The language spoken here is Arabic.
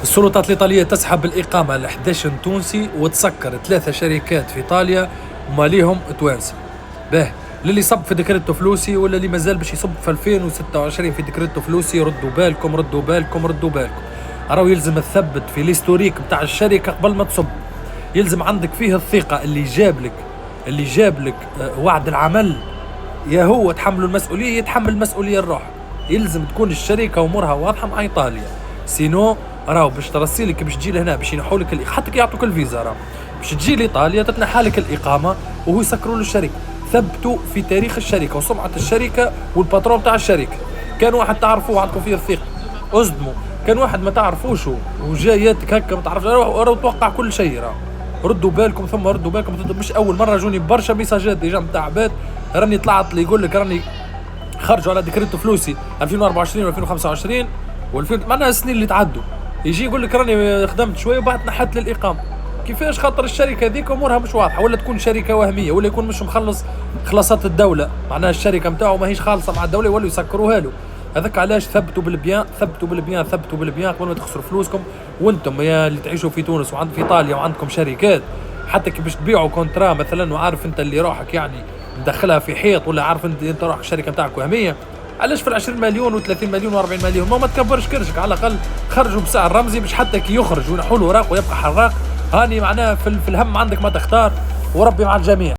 السلطات الإيطالية تسحب الإقامة ل 11 تونسي وتسكر 3 شركات في إيطاليا وماليهم توانسة. باهي، للي صب في ديكريتو فلوسي ولا اللي مازال باش يصب في 2026 في ديكريتو فلوسي، ردوا بالكم ردوا بالكم ردوا بالكم. راهو يلزم تثبت في الهيستوريك بتاع الشركة قبل ما تصب، يلزم عندك فيه الثقة. اللي جاب لك وعد العمل، يا هو تحملوا المسؤولية يتحمل المسؤولية الروح. يلزم تكون الشركة أمورها واضحة مع إيطاليا، سينو راهو باش ترسيلك باش تجي لهنا باش ينحولك حتى كي يعطوك الفيزا راهو باش تجي لإيطاليا تتنحى لك الإقامة وهو يسكروا له الشركة. ثبتوا في تاريخ الشركة وسمعة الشركة والباترون تاع الشركة. كان واحد تعرفوه عندكم فيه الثقة اصدموا، كان واحد ما تعرفوش وجاياتك هكا ما تعرفش راهو توقع كل شيء. راهو ردوا بالكم ثم ردوا بالكم، مش اول مره جوني برشا ميساجات ديجا نتاع عباد راني طلعت لي يقول لك راني خرجوا على ديكريتو فلوسي 2024 و2025 و2000 معناها السنين اللي تعدوا، يجي يقول لك راني خدمت شويه وبعد نحت لي الاقامه. كيفاش؟ خاطر الشركه هذيك امورها مش واضحه، ولا تكون شركه وهميه، ولا يكون مش مخلص خلاصات الدوله، معناها الشركه نتاعو ماهيش خالصه مع الدوله ولا يسكروها له. هذاك علاش ثبتوا بالبيان ثبتوا بالبيان ثبتوا بالبيان قبل ما تخسروا فلوسكم. وانتم يا اللي تعيشوا في تونس وعند في ايطاليا وعندكم شركات، حتى كي باش تبيعوا كونترا مثلا وعارف انت اللي روحك يعني مدخلها في حيط، ولا عارف انت روحك الشركه نتاعك وهميه، علاش في 20 مليون و30 مليون و40 مليون ما تكبرش كرشك؟ على الاقل خرجوا بسعر رمزي باش حتى كي يخرج وينحوا له اوراق ويبقى حراق. هاني معناها في الهم عندك ما تختار، وربي مع الجميع.